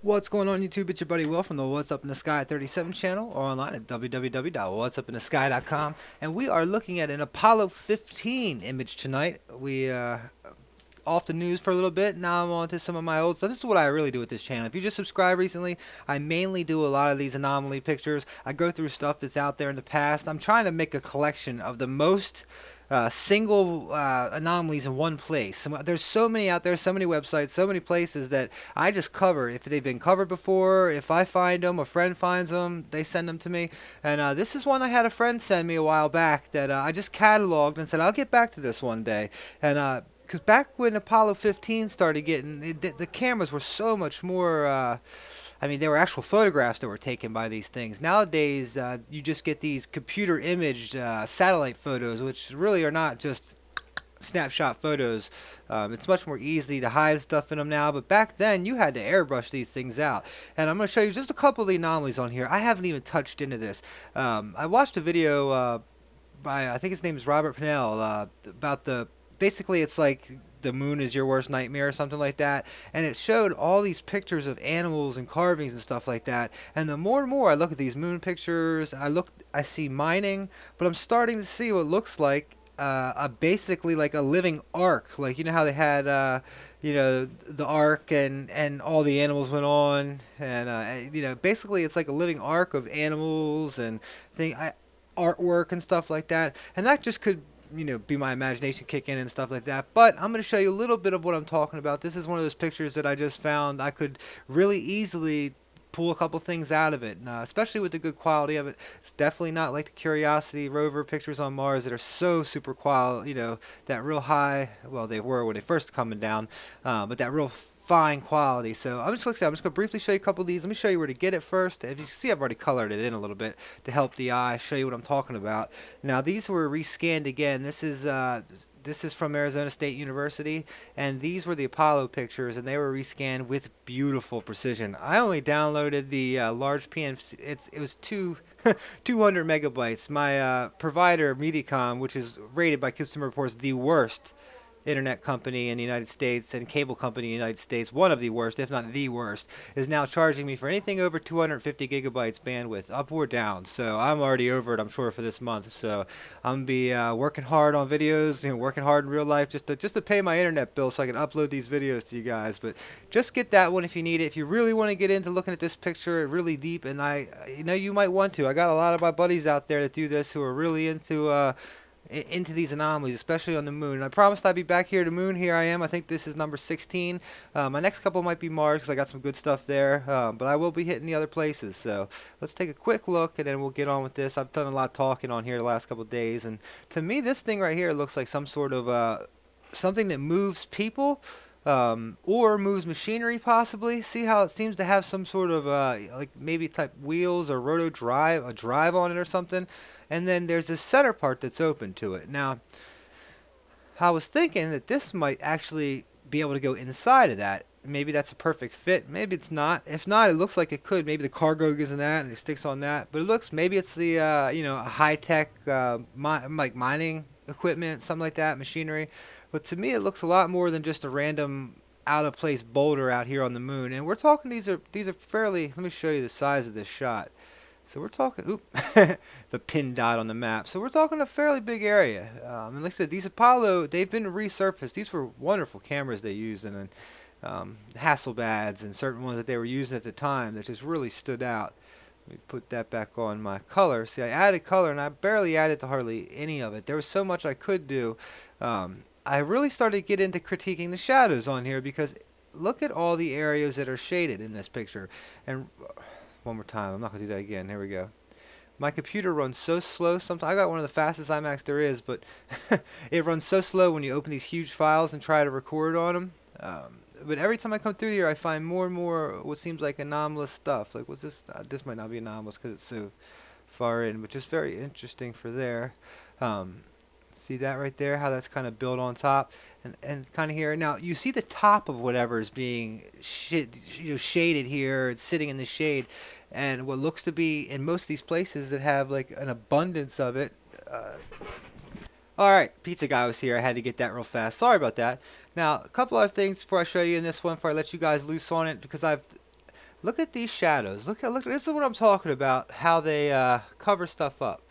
What's going on YouTube? It's your buddy Will from the What's Up in the Sky 37 channel or online at www.whatsupinthesky.com, and we are looking at an Apollo 15 image tonight. We off the news for a little bit. Now I'm on to some of my old stuff. This is what I really do with this channel. If you just subscribed recently, I mainly do a lot of these anomaly pictures. I go through stuff that's out there in the past. I'm trying to make a collection of the most single anomalies in one place. There's so many out there, so many websites, so many places that I just cover. If they've been covered before, if I find them, a friend finds them, they send them to me. And this is one I had a friend send me a while back that I just cataloged and said I'll get back to this one day. And because back when Apollo 15 started getting, the cameras were so much more. I mean, they were actual photographs that were taken by these things. Nowadays, you just get these computer imaged satellite photos, which really are not just snapshot photos. It's much more easy to hide stuff in them now, but back then you had to airbrush these things out. And I'm going to show you just a couple of the anomalies on here. I haven't even touched into this. I watched a video by, I think his name is Robert Pennell, about basically it's like the moon is your worst nightmare or something like that, and it showed all these pictures of animals and carvings and stuff like that. And the more and more I look at these moon pictures, I see mining, but I'm starting to see what looks like basically like a living ark. Like, you know how they had the ark and all the animals went on, and basically it's like a living ark of animals and artwork and stuff like that. And that just could be my imagination kicking and stuff like that. But I'm going to show you a little bit of what I'm talking about. This is one of those pictures that I just found. I could really easily pull a couple things out of it, especially with the good quality of it. It's definitely not like the Curiosity rover pictures on Mars that are so super quality, that real high, well, they were when they first coming down, but that real fine quality. So I'm just going to briefly show you a couple of these. Let me show you where to get it first. As you can see, I've already colored it in a little bit to help the eye, show you what I'm talking about. Now these were rescanned again. This is from Arizona State University, and these were the Apollo pictures, and they were rescanned with beautiful precision. I only downloaded the large PNG. It was 200 megabytes. My provider, Mediacom, which is rated by Consumer Reports the worst internet company in the United States and cable company in the United States, one of the worst, if not the worst, is now charging me for anything over 250 gigabytes bandwidth, up or down. So I'm already over it, I'm sure, for this month. So I'm gonna be working hard on videos, working hard in real life just to pay my internet bill so I can upload these videos to you guys. But just get that one if you need it. If you really want to get into looking at this picture really deep, and you might want to. I got a lot of my buddies out there that do this who are really into these anomalies, especially on the moon. And I promised I'd be back here to moon. Here I am. I think this is number 16. My next couple might be Mars because I got some good stuff there, but I will be hitting the other places. So let's take a quick look and then we'll get on with this. I've done a lot of talking on here the last couple of days, and to me this thing right here looks like some sort of something that moves people, or moves machinery possibly. See how it seems to have some sort of like maybe type wheels or a drive on it or something. And then there's this center part that's open to it. Now, I was thinking that this might actually be able to go inside of that. Maybe that's a perfect fit. Maybe it's not. If not, it looks like it could. Maybe the cargo goes in that and it sticks on that. But it looks, maybe it's the high-tech like mining equipment, something like that, machinery. But to me, it looks a lot more than just a random out-of-place boulder out here on the moon. And we're talking, these are fairly. Let me show you the size of this shot. So we're talking, oop, the pin dot on the map. So we're talking a fairly big area. And like I said, these Apollo, they've been resurfaced. These were wonderful cameras they used, and Hasselblads and certain ones that they were using at the time that just really stood out. Let me put that back on my color. See, I added color, and I barely added to hardly any of it. There was so much I could do. I really started to get into critiquing the shadows on here because look at all the areas that are shaded in this picture. And one more time. I'm not going to do that again. Here we go. My computer runs so slow sometimes. I got one of the fastest iMacs there is, but it runs so slow when you open these huge files and try to record on them. But every time I come through here, I find more and more what seems like anomalous stuff. Like, what's this? This might not be anomalous because it's so far in, but just very interesting for there. See that right there? How that's kind of built on top, and kind of here. Now you see the top of whatever is being shaded here. It's sitting in the shade, and what looks to be in most of these places that have like an abundance of it. All right, pizza guy was here. I had to get that real fast. Sorry about that. Now a couple other things before I show you in this one, before I let you guys loose on it, because Look at these shadows. Look. This is what I'm talking about. How they cover stuff up.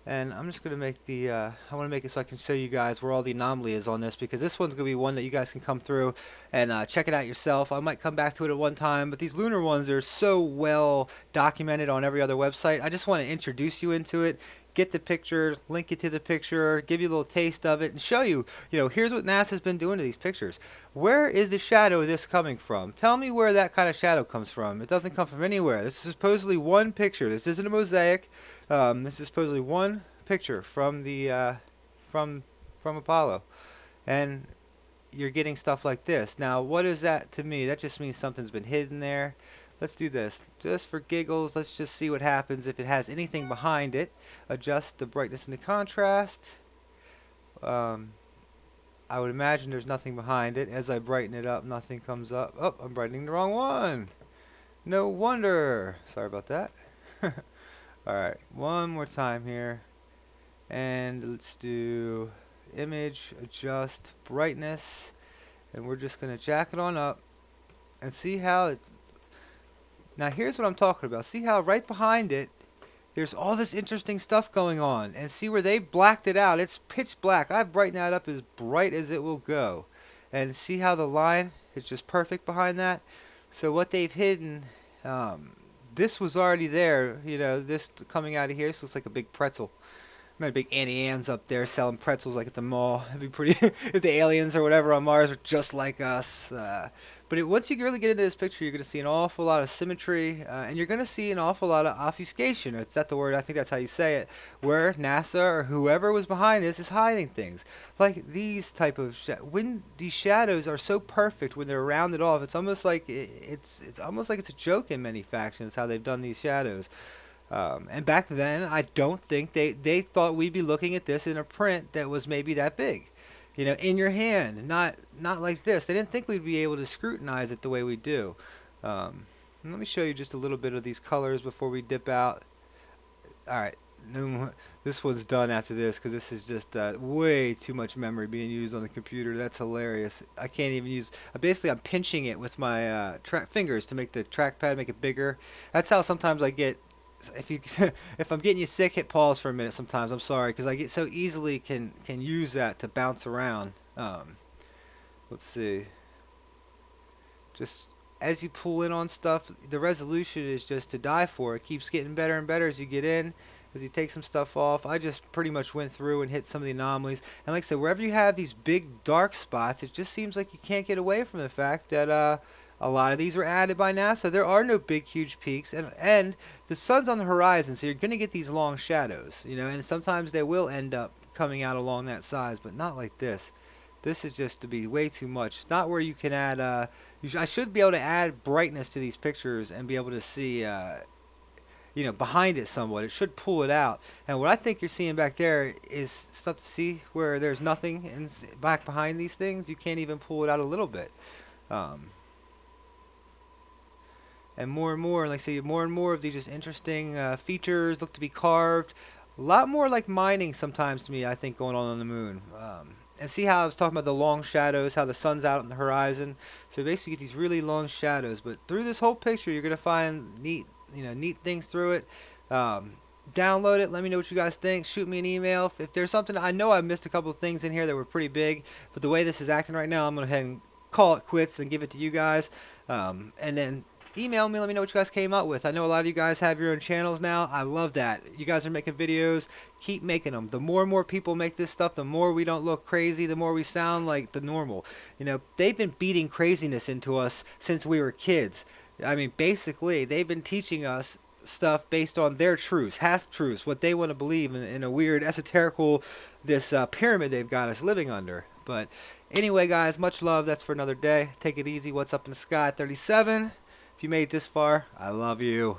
And I'm just gonna make the. I want to make it so I can show you guys where all the anomaly is on this, because this one's gonna be one that you guys can come through and check it out yourself. I might come back to it at one time, but these lunar ones are so well documented on every other website. I just want to introduce you into it, get the picture, link you to the picture, give you a little taste of it, and show you. Here's what NASA's been doing to these pictures. Where is the shadow of this coming from? Tell me where that kind of shadow comes from. It doesn't come from anywhere. This is supposedly one picture. This isn't a mosaic. This is supposedly one picture from the from Apollo, and you're getting stuff like this. Now, what is that to me? That just means something's been hidden there. Let's do this just for giggles. Let's just see what happens if it has anything behind it. Adjust the brightness and the contrast. I would imagine there's nothing behind it. As I brighten it up, nothing comes up. Oh, I'm brightening the wrong one. No wonder. Sorry about that. Alright, one more time here. And let's do image, adjust brightness. And we're just going to jack it on up. And see how it... Now here's what I'm talking about. See how right behind it, there's all this interesting stuff going on. And see where they blacked it out. It's pitch black. I've brightened that up as bright as it will go. And see how the line is just perfect behind that? So what they've hidden... this was already there, this coming out of here. This looks like a big pretzel. Met a big Auntie Anne's up there selling pretzels like at the mall. It'd be pretty if the aliens or whatever on Mars were just like us. But once you really get into this picture, you're going to see an awful lot of symmetry, and you're going to see an awful lot of obfuscation. Is that the word? I think that's how you say it. Where NASA or whoever was behind this is hiding things. Like these type of when these shadows are so perfect when they're rounded off, it's almost like it's almost like it's a joke in many factions how they've done these shadows. And back then, I don't think they thought we'd be looking at this in a print that was maybe that big, in your hand, not like this. They didn't think we'd be able to scrutinize it the way we do. Let me show you just a little bit of these colors before we dip out. All right, this one's done after this because this is just way too much memory being used on the computer. That's hilarious. I can't even use. Basically, I'm pinching it with my fingers to make the trackpad make it bigger. That's how sometimes I get. If I'm getting you sick, hit pause for a minute sometimes. I'm sorry, because I get so easily can use that to bounce around. Let's see. Just as you pull in on stuff, the resolution is just to die for. It keeps getting better and better as you get in, as you take some stuff off. I just pretty much went through and hit some of the anomalies. And like I said, wherever you have these big dark spots, it just seems like you can't get away from the fact that a lot of these were added by NASA. There are no big, huge peaks, and the sun's on the horizon, so you're going to get these long shadows, and sometimes they will end up coming out along that size, but not like this. This is just to be way too much. Not where you can add, I should be able to add brightness to these pictures and be able to see, behind it somewhat. It should pull it out. And what I think you're seeing back there is stuff to see where there's nothing back behind these things. You can't even pull it out a little bit. And more, like I say, more and more of these just interesting features look to be carved. A lot more like mining sometimes to me, I think, going on the moon. And see how I was talking about the long shadows, how the sun's out on the horizon. So basically you get these really long shadows. But through this whole picture, you're going to find neat things through it. Download it. Let me know what you guys think. Shoot me an email. If there's something, I know I missed a couple of things in here that were pretty big. But the way this is acting right now, I'm going to go ahead and call it quits and give it to you guys. And then email me, let me know what you guys came up with. I know a lot of you guys have your own channels now. I love that. You guys are making videos. Keep making them. The more and more people make this stuff, the more we don't look crazy, the more we sound like the normal. They've been beating craziness into us since we were kids. I mean, basically, they've been teaching us stuff based on their truths, half-truths, what they want to believe in a weird esoterical, this pyramid they've got us living under. But anyway, guys, much love. That's for another day. Take it easy. What's up in the sky? 37. If you made it this far, I love you.